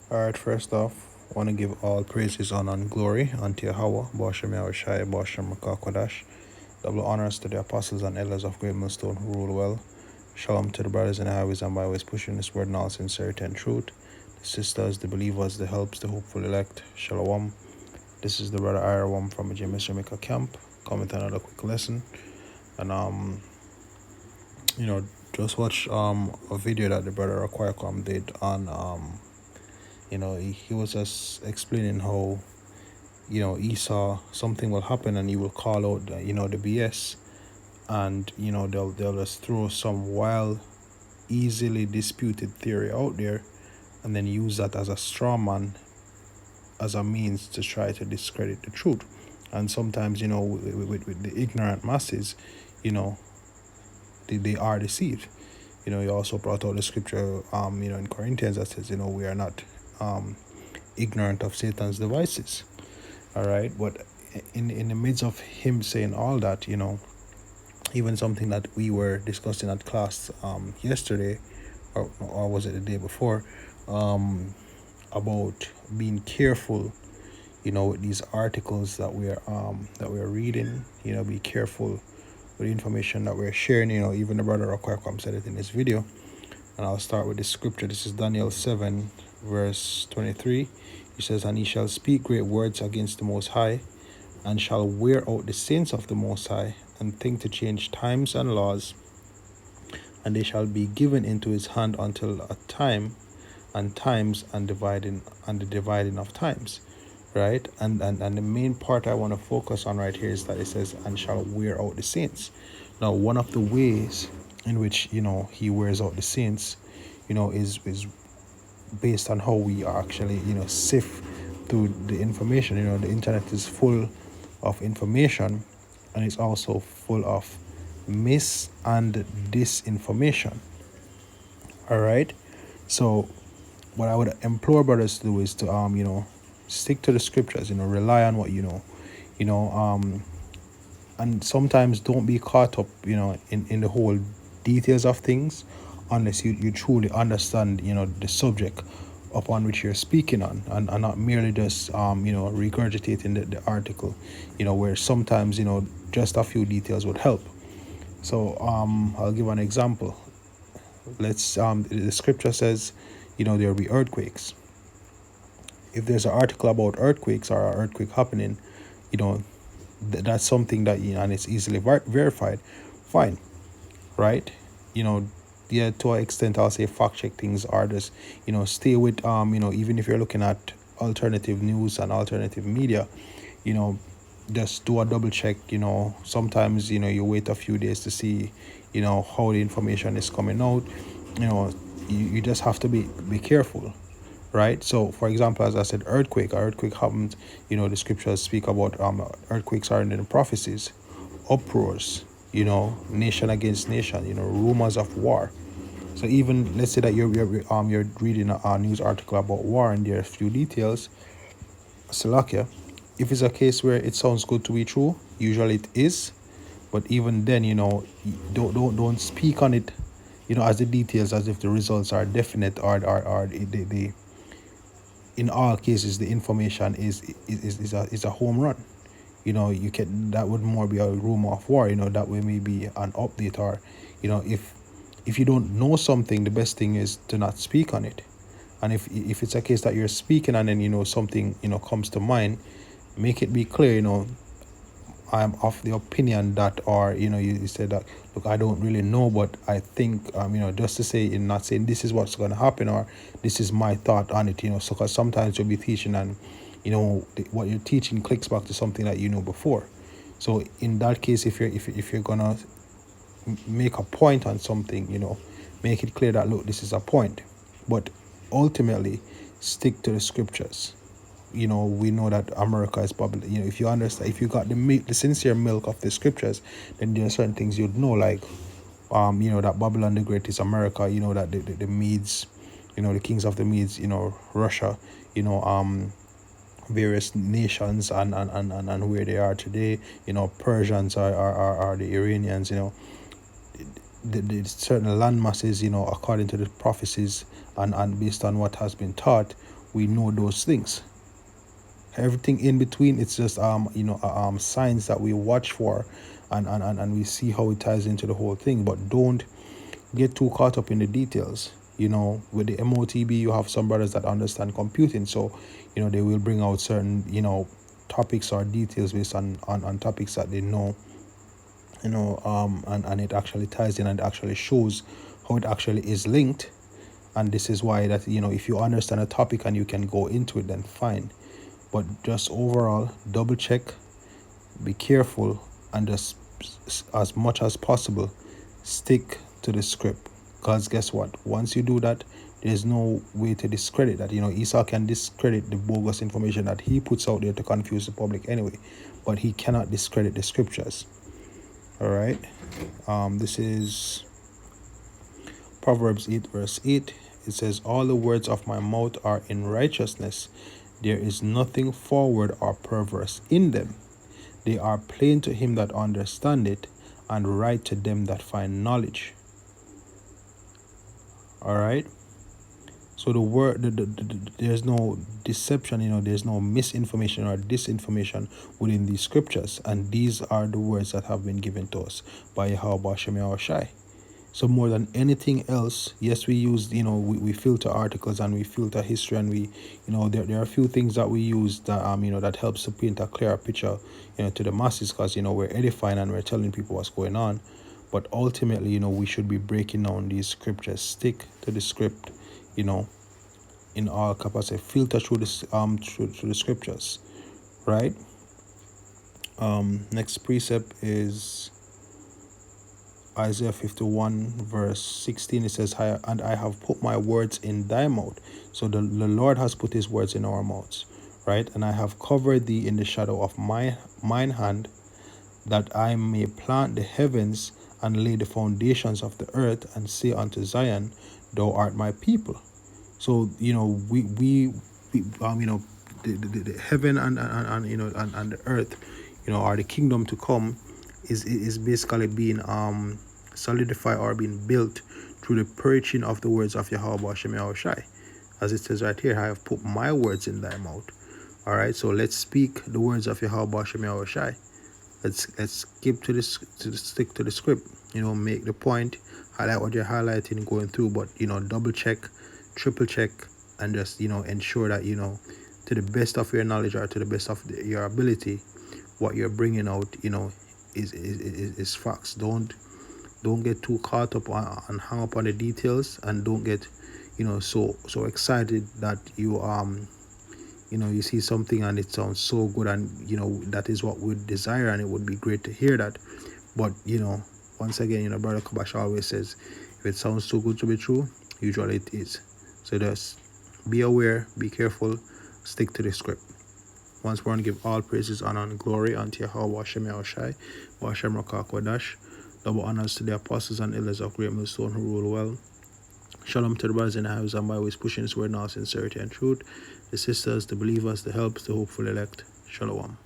Alright, first off, want to give all praises, honor, and glory unto Yahweh, Bashem Yahushai, Bashem Makakwadash. Double honors to the apostles and elders of Great Millstone who rule well. Shalom to the brothers in the highways and byways pushing this word in all sincerity and truth. The sisters, the believers, the helps, the hopeful elect. Shalom. This is the brother Irawam from the James Jamaica camp. Come with another quick lesson. And just watch a video that the brother Aquacom did on he was just explaining how he saw something will happen and he will call out the BS, and they'll just throw some wild, easily disputed theory out there and then use that as a straw man, as a means to try to discredit the truth. And sometimes with the ignorant masses, they are deceived. He also brought out the scripture in Corinthians that says we are not ignorant of Satan's devices. All right, but in the midst of him saying all that, even something that we were discussing at class yesterday, or was it the day before, about being careful, with these articles that we're reading. Be careful with the information that we're sharing. Even the brother Aquacom said it in this video, and I'll start with the scripture. This is Daniel 7, verse 23. He says, "And he shall speak great words against the Most High, and shall wear out the saints of the Most High, and think to change times and laws, and they shall be given into his hand until a time and times and the dividing of times." Right? And the main part I want to focus on right here is that it says, "and shall wear out the saints." Now, one of the ways in which he wears out the saints, is based on how we actually sift through the information. The internet is full of information, and it's also full of mis and disinformation. All right, so what I would implore brothers to do is to stick to the scriptures, rely on what and sometimes don't be caught up in the whole details of things unless you truly understand the subject upon which you're speaking on, and not merely just regurgitating the article, where sometimes just a few details would help. So I'll give an example. Let's the scripture says there will be earthquakes. If there's an article about earthquakes or an earthquake happening, that's something that and it's easily verified, fine, right? Yeah, to an extent I'll say fact check things, or just stay with even if you're looking at alternative news and alternative media, just do a double check. Sometimes you wait a few days to see how the information is coming out. You just have to be careful, right? So for example, as I said, earthquake happened. The scriptures speak about earthquakes are in the prophecies, uproars, nation against nation, rumors of war. So even let's say that you're reading a news article about war and there are a few details, Salakia, if it's a case where it sounds good to be true, usually it is. But even then, don't speak on it, as the details, as if the results are definite, or the in all cases the information is a home run. You can, that would more be a rumor of war. That way maybe an update, or if you don't know something, the best thing is to not speak on it. And if it's a case that you're speaking and then something comes to mind, make it be clear. I'm of the opinion that, or you said that, look, I don't really know, but I think just to say, in not saying this is what's going to happen, or this is my thought on it. So because sometimes you'll be teaching and what you're teaching clicks back to something that you know before. So in that case, if you're gonna make a point on something, make it clear that, look, this is a point, but ultimately stick to the scriptures. We know that America is Babylon. If you understand, if you got the sincere milk of the scriptures, then there are certain things you'd know, like that Babylon the Great is America. That the Medes, the kings of the Medes, Russia, various nations and where they are today. Persians are the Iranians. The certain land masses, according to the prophecies and based on what has been taught, we know those things. Everything in between, it's just signs that we watch for, and we see how it ties into the whole thing. But don't get too caught up in the details. With the MOTB, you have some brothers that understand computing, so they will bring out certain topics or details based on topics that they know, and it actually ties in and actually shows how it actually is linked. And this is why that if you understand a topic and you can go into it, then fine. But just overall, double check, be careful, and just as much as possible stick to the script. Because guess what? Once you do that, there's no way to discredit that. Esau can discredit the bogus information that he puts out there to confuse the public anyway, but he cannot discredit the scriptures. All right. This is Proverbs 8 verse 8. It says, all the words of my mouth are in righteousness. There is nothing forward or perverse in them. They are plain to him that understandeth, and right to them that find knowledge. All right. So the word, there's no deception, there's no misinformation or disinformation within these scriptures. And these are the words that have been given to us by Yahweh Shem Yahushai. So more than anything else, yes, we use, we filter articles and we filter history, and we, there are a few things that we use that, that helps to paint a clearer picture, to the masses, because, we're edifying and we're telling people what's going on. But ultimately, we should be breaking down these scriptures. Stick to the script, in all capacity. Filter through this, through the scriptures, right? Next precept is Isaiah 51 verse 16. It says, and I have put my words in thy mouth. So the Lord has put his words in our mouths, right? And I have covered thee in the shadow of mine hand, that I may plant the heavens and lay the foundations of the earth, and say unto Zion, thou art my people. So we the heaven and the earth, or the kingdom to come, is basically being solidified or being built through the preaching of the words of Yahweh Shem Yahushai. As it says right here, I have put my words in thy mouth. All right, so let's speak the words of Yahweh Shem Yahushai. Let's keep to this, stick to the script. Make the point, highlight what you're highlighting, going through, but double check, triple check, and just ensure that to the best of your knowledge or to the best of your ability, what you're bringing out is facts. Don't get too caught up and hung up on the details, and don't get so excited that you you see something and it sounds so good, and that is what we desire, and it would be great to hear that. But once again, Brother Kabash always says, if it sounds too good to be true, usually it is. So just be aware, be careful, stick to the script. Once more, and give all praises, honor, and glory unto Yahweh Shem Yahushai, Bashem Rakak Wadash. Double honors to the apostles and elders of Great Millstone who rule well. Shalom to the brothers in the house and byways pushing his word in all sincerity and truth. The sisters, the believers, the helps, the hopeful elect. Shalom.